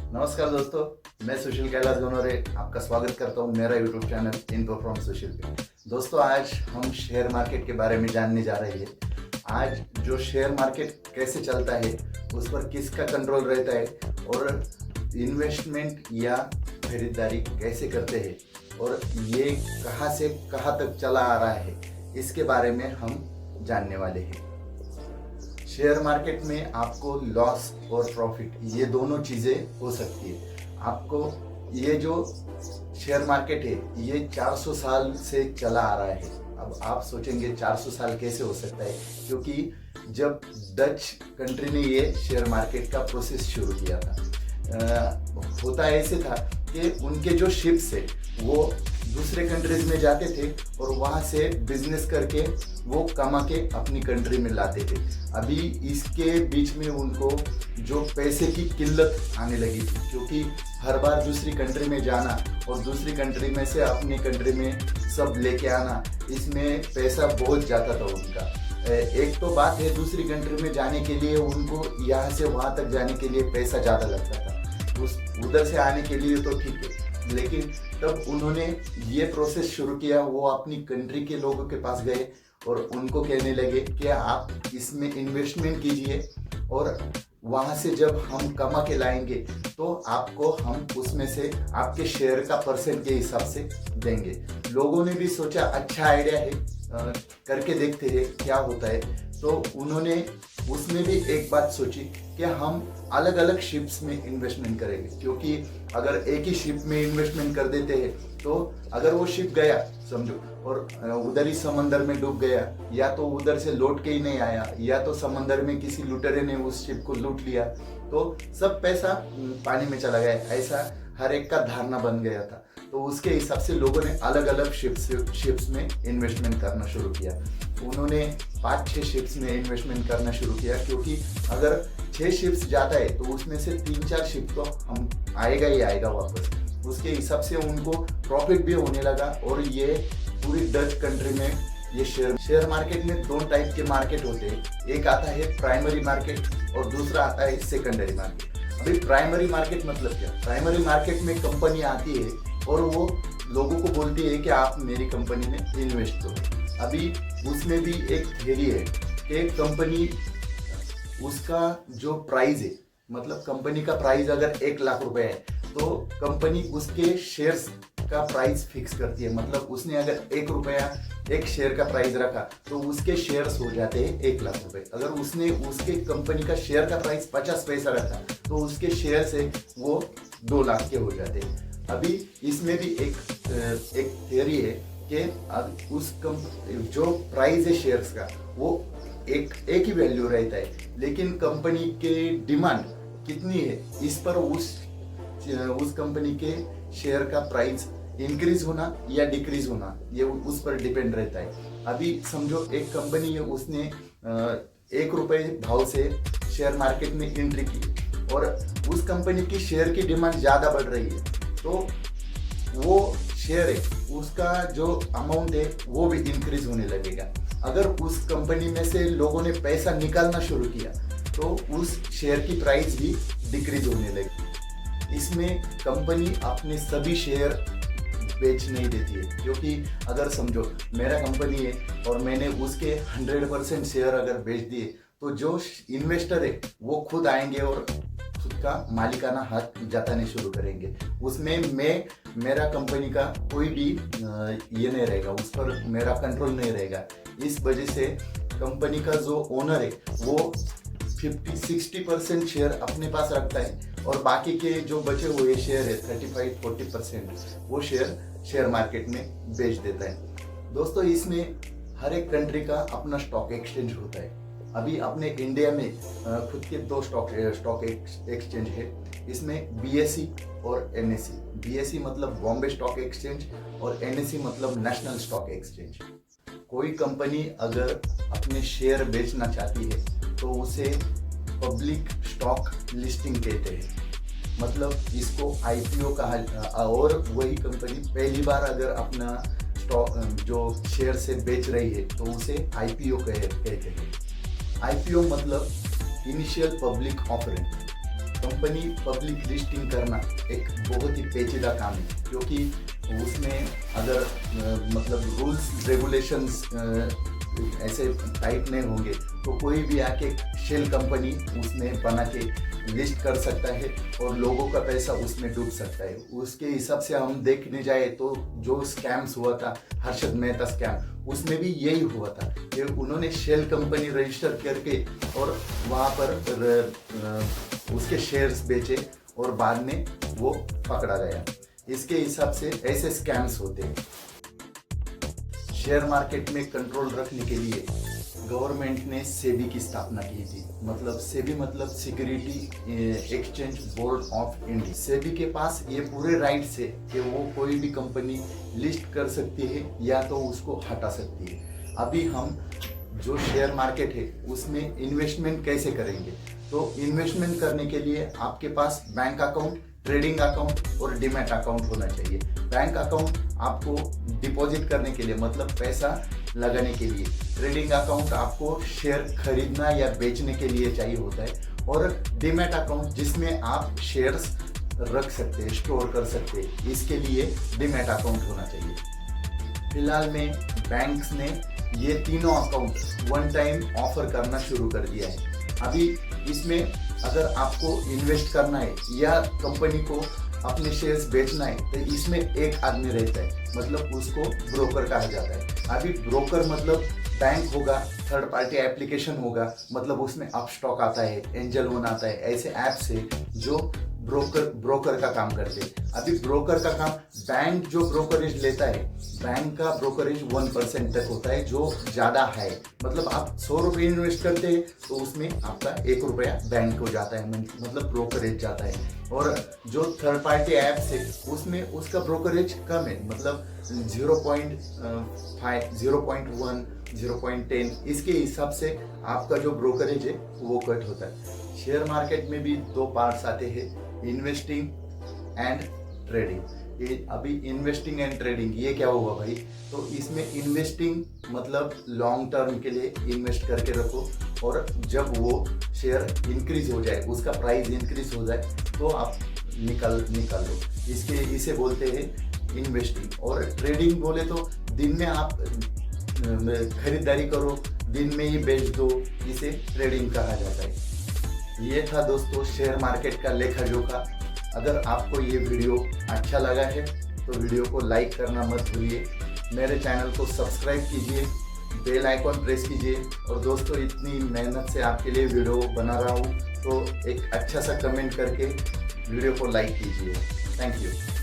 नमस्कार दोस्तों, मैं सुशील कैलाश गनोरे आपका स्वागत करता हूं मेरा यूट्यूब चैनल इन्फो फ्रॉम सुशील पे। दोस्तों, आज हम शेयर मार्केट के बारे में जानने जा रहे हैं। आज जो शेयर मार्केट कैसे चलता है, उस पर किसका कंट्रोल रहता है और इन्वेस्टमेंट या खरीदारी कैसे करते हैं और ये कहाँ से कहाँ तक चला आ रहा है, इसके बारे में हम जानने वाले हैं। शेयर मार्केट में आपको लॉस और प्रॉफिट ये दोनों चीज़ें हो सकती है। आपको ये जो शेयर मार्केट है ये 400 साल से चला आ रहा है। अब आप सोचेंगे 400 साल कैसे हो सकता है, क्योंकि जब डच कंट्री ने ये शेयर मार्केट का प्रोसेस शुरू किया था, होता ऐसे था कि उनके जो शिप्स है वो दूसरे कंट्रीज में जाते थे और वहाँ से बिजनेस करके वो कमा के अपनी कंट्री में लाते थे। अभी इसके बीच में उनको जो पैसे की किल्लत आने लगी थी, क्योंकि हर बार दूसरी कंट्री में जाना और दूसरी कंट्री में से अपनी कंट्री में सब लेके आना, इसमें पैसा बहुत जाता था उनका। एक तो बात है, दूसरी कंट्री में जाने के लिए उनको यहाँ से वहाँ तक जाने के लिए पैसा ज़्यादा लगता था। उधर से आने के लिए तो ठीक है, लेकिन तब उन्होंने ये प्रोसेस शुरू किया। वो अपनी कंट्री के लोगों के पास गए और उनको कहने लगे कि आप इसमें इन्वेस्टमेंट कीजिए और वहाँ से जब हम कमा के लाएंगे तो आपको हम उसमें से आपके शेयर का परसेंट के हिसाब से देंगे। लोगों ने भी सोचा अच्छा आइडिया है, करके देखते हैं क्या होता है। तो उन्होंने उसमें भी एक बात सोची कि हम अलग अलग शिप्स में इन्वेस्टमेंट करेंगे, क्योंकि अगर एक ही शिप में इन्वेस्टमेंट कर देते हैं तो अगर वो शिप गया समझो और उधर ही समंदर में डूब गया, या तो उधर से लौट के ही नहीं आया, या तो समंदर में किसी लुटेरे ने उस शिप को लूट लिया, तो सब पैसा पानी में चला गया। ऐसा हर एक का धारणा बन गया था। तो उसके हिसाब से लोगों ने अलग अलग शिप्स में इन्वेस्टमेंट करना शुरू किया। उन्होंने 5-6 शिप्स में इन्वेस्टमेंट करना शुरू किया, क्योंकि अगर 6 शिप्स जाता है तो उसमें से 3-4 शिप तो हम आएगा ही आएगा वापस। उसके हिसाब से उनको प्रॉफिट भी होने लगा। और ये पूरी डच कंट्री में ये शेयर मार्केट में 2 टाइप के मार्केट होते हैं। एक आता है प्राइमरी मार्केट और दूसरा आता है सेकेंडरी मार्केट। अभी प्राइमरी मार्केट मतलब क्या? प्राइमरी मार्केट में कंपनी आती है और वो लोगों को बोलती है कि आप मेरी कंपनी में इन्वेस्ट करो। अभी उसमें भी एक थियरी है कि कंपनी, उसका जो प्राइस है, मतलब कंपनी का प्राइस अगर 1 लाख रुपए है तो कंपनी उसके शेयर्स का प्राइस फिक्स करती है। मतलब उसने अगर 1 रुपया एक शेयर का प्राइस रखा तो उसके शेयर्स हो जाते हैं 1 लाख रुपए। अगर उसने उसके कंपनी का शेयर का प्राइस 50 पैसा रखा तो उसके शेयर से वो 2 लाख के हो जाते हैं। अभी इसमें भी एक थियरी है कि उस जो प्राइस है शेयर्स का वो एक ही वैल्यू रहता है, लेकिन कंपनी के डिमांड कितनी है इस पर उस कंपनी के शेयर का प्राइस इंक्रीज होना या डिक्रीज होना ये उस पर डिपेंड रहता है। अभी समझो एक कंपनी है, उसने 1 रुपए भाव से शेयर मार्केट में एंट्री की और उस कंपनी की शेयर की डिमांड ज़्यादा बढ़ रही है, तो वो शेयर है उसका जो अमाउंट है वो भी इंक्रीज होने लगेगा। अगर उस कंपनी में से लोगों ने पैसा निकालना शुरू किया तो उस शेयर की प्राइस भी डिक्रीज होने लगी। इसमें कंपनी अपने सभी शेयर बेच नहीं देती है, क्योंकि अगर समझो मेरा कंपनी है और मैंने उसके 100% शेयर अगर बेच दिए तो जो इन्वेस्टर है वो खुद आएंगे और खुद का मालिकाना हक जताने शुरू करेंगे। उसमें मेरा कंपनी का कोई भी ये नहीं रहेगा, उस पर मेरा कंट्रोल नहीं रहेगा। इस वजह से कंपनी का जो ओनर है वो 50-60% शेयर अपने पास रखता है और बाकी के जो बचे हुए शेयर है 35-40% वो शेयर मार्केट में बेच देता है। दोस्तों, इसमें हर एक कंट्री का अपना स्टॉक एक्सचेंज होता है। अभी अपने इंडिया में खुद के 2 स्टॉक एक्सचेंज है। इसमें बीएसई और एनएसई। बीएसई मतलब बॉम्बे स्टॉक एक्सचेंज और एनएसई मतलब नेशनल स्टॉक एक्सचेंज। कोई कंपनी अगर अपने शेयर बेचना चाहती है तो उसे पब्लिक स्टॉक लिस्टिंग कहते हैं, मतलब इसको आईपीओ कहा। और वही कंपनी पहली बार अगर अपना स्टॉक जो शेयर से बेच रही है तो उसे आईपीओ कहते हैं। आईपीओ मतलब initial public offering. Company public listing करना एक बहुत ही पेचीदा काम है, क्योंकि उसमें अगर मतलब रूल्स रेगुलेशंस ऐसे टाइप नहीं होंगे तो कोई भी आके शेल कंपनी उसमें बना के लिस्ट कर सकता है और लोगों का पैसा उसमें डूब सकता है। उसके हिसाब से हम देखने जाए तो जो स्कैम्स हुआ था, हर्षद मेहता स्कैम, उसमें भी यही हुआ था कि उन्होंने शेल कंपनी रजिस्टर करके और वहाँ पर उसके शेयर्स बेचे और बाद में वो पकड़ा गया। इसके हिसाब से ऐसे स्कैम्स होते हैं। शेयर मार्केट में कंट्रोल रखने के लिए गवर्नमेंट ने सेबी की स्थापना की थी। मतलब सेबी मतलब security exchange board of India. SEBI के पास ये पूरे राइट्स है कि वो कोई भी कंपनी लिस्ट कर सकती है या तो उसको हटा सकती है। अभी हम जो शेयर मार्केट है उसमें इन्वेस्टमेंट कैसे करेंगे, तो इन्वेस्टमेंट करने के लिए आपके पास बैंक अकाउंट, ट्रेडिंग अकाउंट और डीमैट अकाउंट होना चाहिए। बैंक अकाउंट आपको डिपॉजिट करने के लिए मतलब पैसा लगाने के लिए, ट्रेडिंग अकाउंट आपको शेयर खरीदना या बेचने के लिए चाहिए होता है, और डीमैट अकाउंट जिसमें आप शेयर्स रख सकते हैं, स्टोर कर सकते हैं, इसके लिए डीमैट अकाउंट होना चाहिए। फिलहाल में बैंक्स ने ये तीनों अकाउंट वन टाइम ऑफर करना शुरू कर दिया है। अभी इसमें अगर आपको इन्वेस्ट करना है या कंपनी को अपने शेयर्स बेचना है तो इसमें एक आदमी रहता है, मतलब उसको ब्रोकर कहा जाता है। अभी ब्रोकर मतलब बैंक होगा, थर्ड पार्टी एप्लीकेशन होगा, मतलब उसमें अपस्टॉक आता है, एंजल वन आता है, ऐसे ऐप्स है जो ब्रोकर का काम करते हैं। अभी ब्रोकर का काम, बैंक जो ब्रोकरेज लेता है, बैंक का ब्रोकरेज 1% तक होता है, जो ज़्यादा है। मतलब आप 100 रुपये इन्वेस्ट करते हैं तो उसमें आपका 1 रुपया बैंक को जाता है, मतलब ब्रोकरेज जाता है। और जो थर्ड पार्टी ऐप्स है उसमें उसका ब्रोकरेज कम है, मतलब 0.5, 0.1, 0.10, इसके हिसाब से आपका जो ब्रोकरेज है वो कट होता है। शेयर मार्केट में भी 2 पार्ट्स आते हैं, इन्वेस्टिंग एंड ट्रेडिंग। ये अभी इन्वेस्टिंग एंड ट्रेडिंग ये क्या हुआ भाई, तो इसमें इन्वेस्टिंग मतलब लॉन्ग टर्म के लिए इन्वेस्ट करके रखो, और जब वो शेयर इंक्रीज हो जाए, उसका प्राइस इंक्रीज हो जाए तो आप निकाल लो। इसे बोलते हैं इन्वेस्टिंग। और ट्रेडिंग बोले तो दिन में आप खरीदारी करो, दिन में ही बेच दो, इसे ट्रेडिंग कहा जाता है। ये था दोस्तों शेयर मार्केट का लेखा जोखा। अगर आपको ये वीडियो अच्छा लगा है तो वीडियो को लाइक करना मत भूलिए, मेरे चैनल को सब्सक्राइब कीजिए, बेल आइकॉन प्रेस कीजिए, और दोस्तों इतनी मेहनत से आपके लिए वीडियो बना रहा हूँ तो एक अच्छा सा कमेंट करके वीडियो को लाइक कीजिए। Thank you.